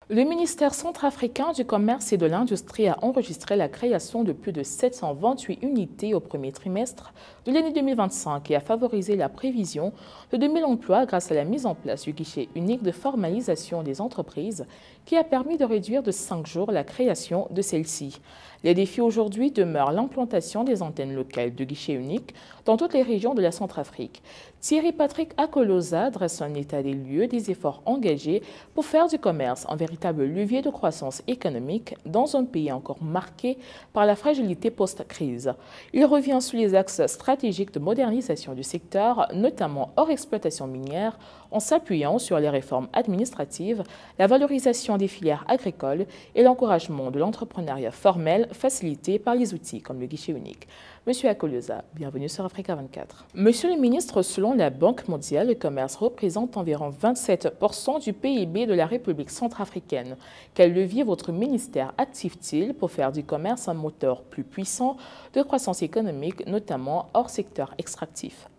Le ministère centrafricain du Commerce et de l'Industrie a enregistré la création de plus de 728 unités au premier trimestre de l'année 2025 et a favorisé la prévision de 2000 emplois grâce à la mise en place du guichet unique de formalisation des entreprises qui a permis de réduire de 5 jours la création de celles-ci. Les défis aujourd'hui demeurent l'implantation des antennes locales de guichet unique dans toutes les régions de la Centrafrique. Thierry Patrick Akoloza dresse un état des lieux des efforts engagés pour faire du commerce un véritable levier de croissance économique dans un pays encore marqué par la fragilité post-crise. Il revient sur les axes stratégiques de modernisation du secteur, notamment hors exploitation minière, en s'appuyant sur les réformes administratives, la valorisation des filières agricoles et l'encouragement de l'entrepreneuriat formel facilité par les outils comme le guichet unique. Monsieur Akoloza, bienvenue sur Africa 24. Monsieur le ministre, selon la Banque mondiale, le commerce représente environ 27% du PIB de la République centrafricaine. Quel levier votre ministère active-t-il pour faire du commerce un moteur plus puissant de croissance économique, notamment hors secteur extractif?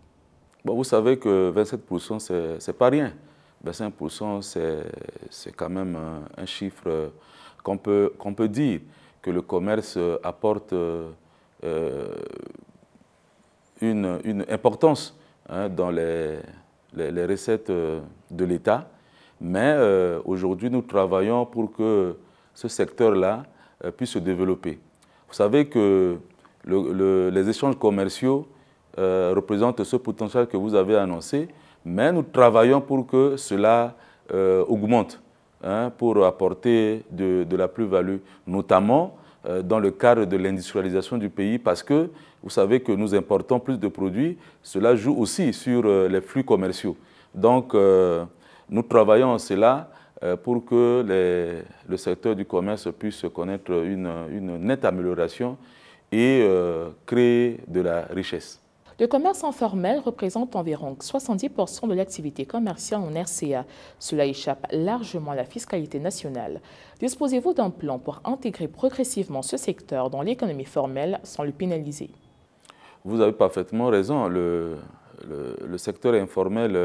Bon, vous savez que 27%, ce n'est pas rien. 25%, c'est quand même un chiffre qu'on peut dire que le commerce apporte une importance dans les recettes de l'État. Mais aujourd'hui, nous travaillons pour que ce secteur-là puisse se développer. Vous savez que les échanges commerciaux représentent ce potentiel que vous avez annoncé, mais nous travaillons pour que cela augmente, pour apporter de la plus-value, notamment dans le cadre de l'industrialisation du pays, parce que vous savez que nous importons plus de produits, cela joue aussi sur les flux commerciaux. Donc, nous travaillons en cela pour que le secteur du commerce puisse connaître une nette amélioration et créer de la richesse. Le commerce informel représente environ 70% de l'activité commerciale en RCA. Cela échappe largement à la fiscalité nationale. Disposez-vous d'un plan pour intégrer progressivement ce secteur dans l'économie formelle sans le pénaliser? Vous avez parfaitement raison. Le secteur informel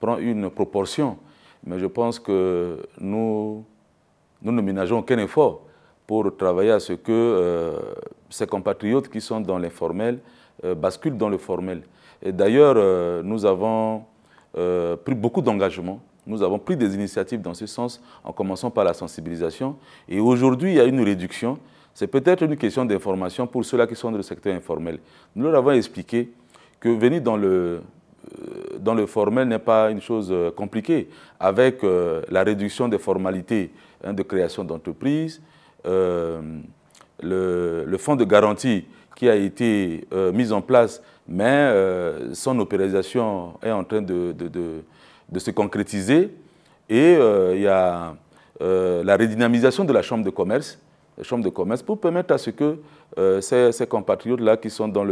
prend une proportion, mais je pense que nous ne ménageons aucun effort pour travailler à ce que ces compatriotes qui sont dans l'informel basculent dans le formel. Et d'ailleurs, nous avons pris beaucoup d'engagements, nous avons pris des initiatives dans ce sens, en commençant par la sensibilisation. Et aujourd'hui, il y a une réduction. C'est peut-être une question d'information pour ceux-là qui sont dans le secteur informel. Nous leur avons expliqué que venir dans le formel n'est pas une chose compliquée. Avec la réduction des formalités de création d'entreprises, le fonds de garantie qui a été mis en place, mais son opéralisation est en train de se concrétiser. Et il y a la redynamisation de la chambre de commerce, pour permettre à ce que ces compatriotes-là qui sont dans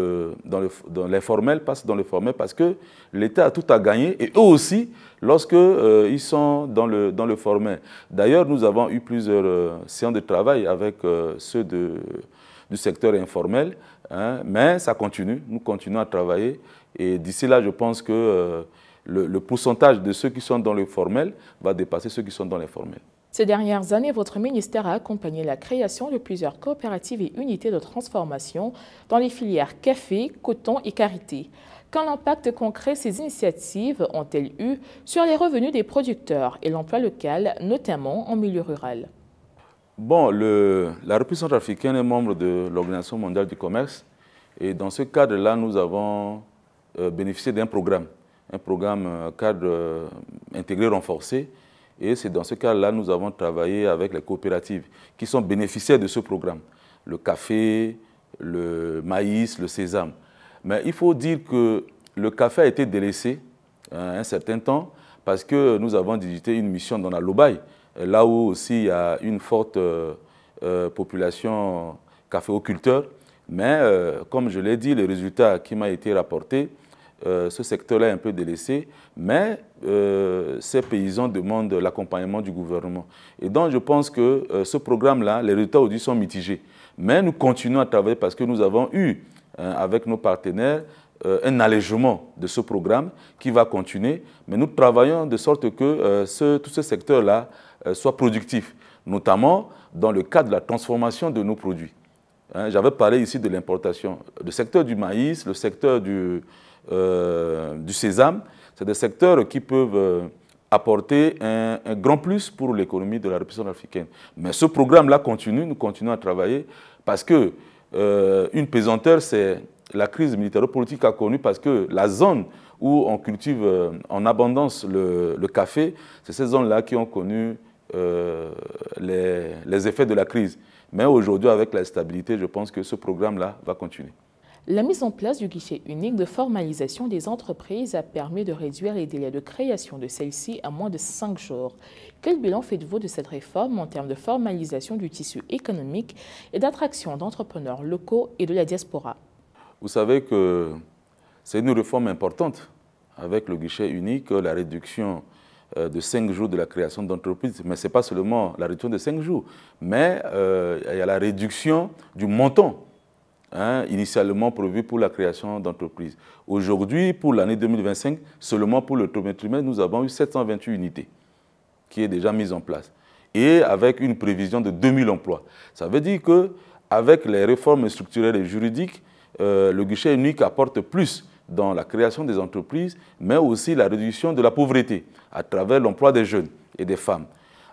l'informel passent dans le formel, parce que l'État a tout à gagner, et eux aussi, lorsqu'ils sont dans le formel. D'ailleurs, nous avons eu plusieurs séances de travail avec ceux du secteur informel, mais ça continue, nous continuons à travailler, et d'ici là, je pense que le pourcentage de ceux qui sont dans le formel va dépasser ceux qui sont dans l'informel. Ces dernières années, votre ministère a accompagné la création de plusieurs coopératives et unités de transformation dans les filières café, coton et karité. Quel impact concret ces initiatives ont-elles eu sur les revenus des producteurs et l'emploi local, notamment en milieu rural? Bon, la République centrafricaine est membre de l'Organisation mondiale du commerce, et dans ce cadre-là, nous avons bénéficié d'un programme cadre intégré renforcé. Et c'est dans ce cas-là que nous avons travaillé avec les coopératives qui sont bénéficiaires de ce programme. Le café, le maïs, le sésame. Mais il faut dire que le café a été délaissé un certain temps parce que nous avons dirigé une mission dans la Lobaye, là où aussi il y a une forte population caféoculteur. Mais comme je l'ai dit, le résultat qui m'a été rapporté, ce secteur-là est un peu délaissé, mais ces paysans demandent l'accompagnement du gouvernement. Et donc, je pense que ce programme-là, les résultats aujourd'hui sont mitigés. Mais nous continuons à travailler parce que nous avons eu, avec nos partenaires, un allègement de ce programme qui va continuer, mais nous travaillons de sorte que tout ce secteur-là soit productif, notamment dans le cadre de la transformation de nos produits. Hein, j'avais parlé ici de l'importation. Le secteur du maïs, le secteur du sésame, c'est des secteurs qui peuvent apporter un grand plus pour l'économie de la République africaine. Mais ce programme-là continue, nous continuons à travailler parce que une pesanteur, c'est la crise militaro-politique a connu parce que la zone où on cultive en abondance le café, c'est ces zones-là qui ont connu les effets de la crise. Mais aujourd'hui, avec la stabilité, je pense que ce programme-là va continuer. La mise en place du guichet unique de formalisation des entreprises a permis de réduire les délais de création de celles-ci à moins de 5 jours. Quel bilan faites-vous de cette réforme en termes de formalisation du tissu économique et d'attraction d'entrepreneurs locaux et de la diaspora? Vous savez que c'est une réforme importante avec le guichet unique, la réduction de 5 jours de la création d'entreprises. Mais ce n'est pas seulement la réduction de 5 jours, mais il y a la réduction du montant initialement prévu pour la création d'entreprises. Aujourd'hui, pour l'année 2025, seulement pour le premier trimestre, nous avons eu 728 unités qui est déjà mise en place. Et avec une prévision de 2000 emplois. Ça veut dire qu'avec les réformes structurelles et juridiques, le guichet unique apporte plus dans la création des entreprises, mais aussi la réduction de la pauvreté à travers l'emploi des jeunes et des femmes.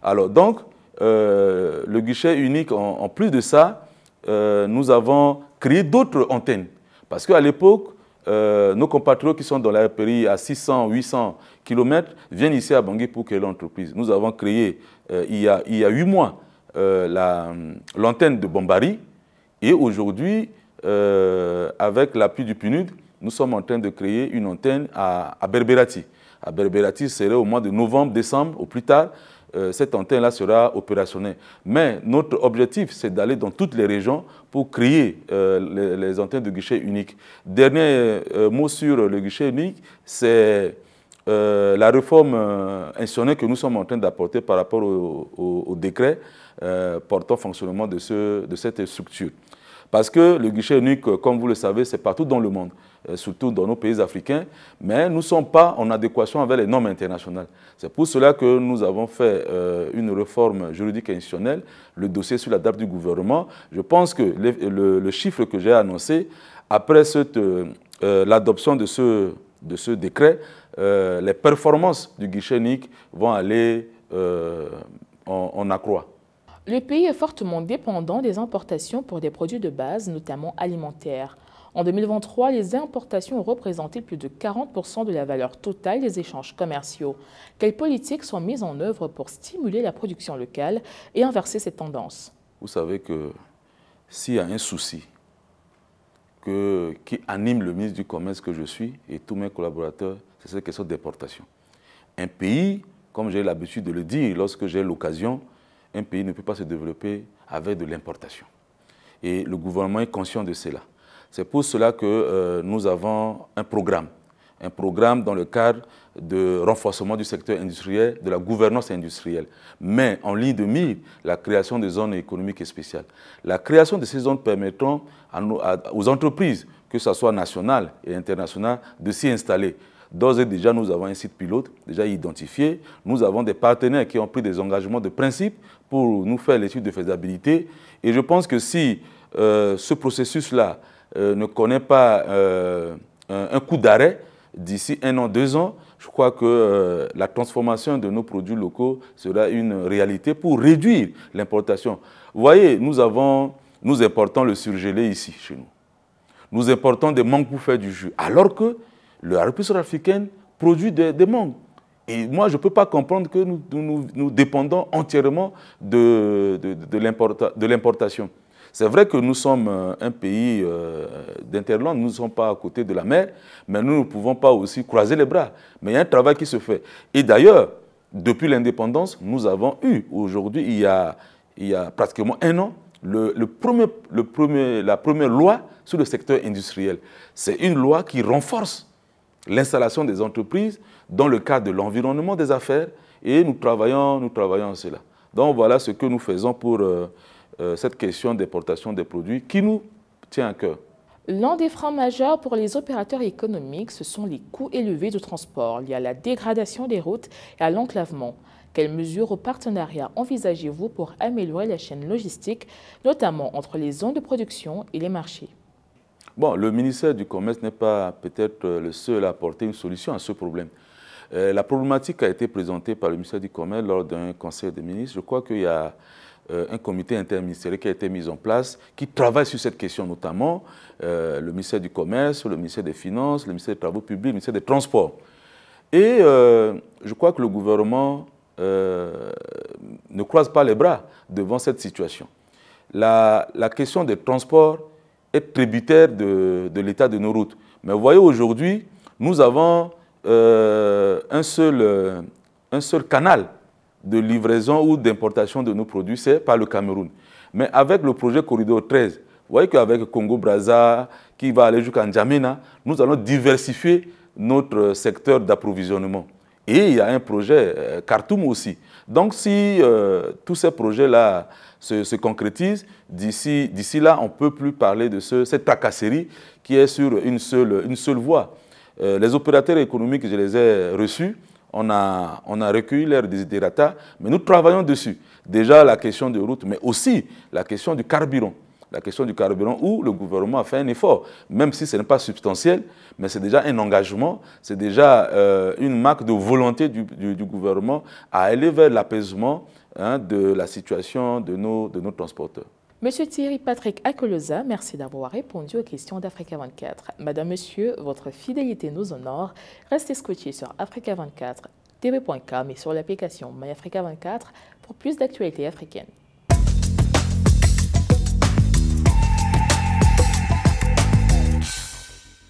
Alors donc, le guichet unique, en plus de ça, nous avons créé d'autres antennes. Parce qu'à l'époque, nos compatriotes qui sont dans la RPI à 600, 800 km viennent ici à Bangui pour créer l'entreprise. Nous avons créé, il y a 8 mois, l'antenne de Bombari. Et aujourd'hui, avec l'appui du PNUD, nous sommes en train de créer une antenne à Berbérati. À Berbérati, ce serait au mois de novembre, décembre, au plus tard. Cette antenne-là sera opérationnelle. Mais notre objectif, c'est d'aller dans toutes les régions pour créer les antennes de guichet unique. Dernier mot sur le guichet unique, c'est la réforme institutionnelle que nous sommes en train d'apporter par rapport au décret portant fonctionnement de cette structure. Parce que le guichet unique, comme vous le savez, c'est partout dans le monde, surtout dans nos pays africains, mais nous ne sommes pas en adéquation avec les normes internationales. C'est pour cela que nous avons fait une réforme juridique et institutionnelle, le dossier sur la table du gouvernement. Je pense que le chiffre que j'ai annoncé, après l'adoption de ce décret, les performances du guichet unique vont aller en accroître. Le pays est fortement dépendant des importations pour des produits de base, notamment alimentaires. En 2023, les importations ont représenté plus de 40% de la valeur totale des échanges commerciaux. Quelles politiques sont mises en œuvre pour stimuler la production locale et inverser cette tendance? Vous savez que s'il y a un souci qui anime le ministre du Commerce que je suis et tous mes collaborateurs, c'est cette question d'importation. Un pays, comme j'ai l'habitude de le dire lorsque j'ai l'occasion, un pays ne peut pas se développer avec de l'importation. Et le gouvernement est conscient de cela. C'est pour cela que nous avons un programme dans le cadre de renforcement du secteur industriel, de la gouvernance industrielle. Mais en ligne de mire, la création des zones économiques spéciales. La création de ces zones permettront aux entreprises, que ce soit nationales et internationales, de s'y installer. D'ores et déjà, nous avons un site pilote déjà identifié. Nous avons des partenaires qui ont pris des engagements de principe pour nous faire l'étude de faisabilité. Et je pense que si ce processus-là ne connaît pas un coup d'arrêt, d'ici 1 an, 2 ans, je crois que la transformation de nos produits locaux sera une réalité pour réduire l'importation. Vous voyez, nous importons le surgelé ici, chez nous. Nous importons des mangues pour faire du jus, alors que la République africaine produit des mangues. Et moi, je ne peux pas comprendre que nous dépendons entièrement de l'importation. C'est vrai que nous sommes un pays d'interland, nous ne sommes pas à côté de la mer, mais nous ne pouvons pas aussi croiser les bras. Mais il y a un travail qui se fait. Et d'ailleurs, depuis l'indépendance, nous avons eu aujourd'hui, il y a pratiquement 1 an, la première loi sur le secteur industriel. C'est une loi qui renforce l'installation des entreprises dans le cadre de l'environnement des affaires et nous travaillons à cela. Donc voilà ce que nous faisons pour cette question d'importation des produits qui nous tient à cœur. L'un des freins majeurs pour les opérateurs économiques, ce sont les coûts élevés de transport liés à la dégradation des routes et à l'enclavement. Quelles mesures ou partenariats envisagez-vous pour améliorer la chaîne logistique, notamment entre les zones de production et les marchés? Bon, le ministère du Commerce n'est pas peut-être le seul à apporter une solution à ce problème. La problématique a été présentée par le ministère du Commerce lors d'un conseil des ministres. Je crois qu'il y a un comité interministériel qui a été mis en place, qui travaille sur cette question, notamment le ministère du Commerce, le ministère des Finances, le ministère des Travaux publics, le ministère des Transports. Et je crois que le gouvernement ne croise pas les bras devant cette situation. La question des transports est tributaire de l'état de nos routes. Mais vous voyez, aujourd'hui, nous avons un seul canal de livraison ou d'importation de nos produits, c'est par le Cameroun. Mais avec le projet Corridor 13, vous voyez qu'avec Congo-Brazza, qui va aller jusqu'à N'Djamena, nous allons diversifier notre secteur d'approvisionnement. Et il y a un projet Khartoum aussi. Donc si tous ces projets-là se concrétisent, d'ici là, on ne peut plus parler de cette tracasserie qui est sur une seule voie. Les opérateurs économiques, je les ai reçus. On a recueilli leurs desiderata, mais nous travaillons dessus. Déjà la question de route, mais aussi la question du carburant. La question du carburant où le gouvernement a fait un effort, même si ce n'est pas substantiel, mais c'est déjà un engagement, c'est déjà une marque de volonté du gouvernement à aller vers l'apaisement de la situation de nos transporteurs. Monsieur Thierry Patrick Akoloza, merci d'avoir répondu aux questions d'Africa 24. Madame, Monsieur, votre fidélité nous honore. Restez scotchés sur Africa 24, tv.com et sur l'application MyAfrica 24 pour plus d'actualités africaines.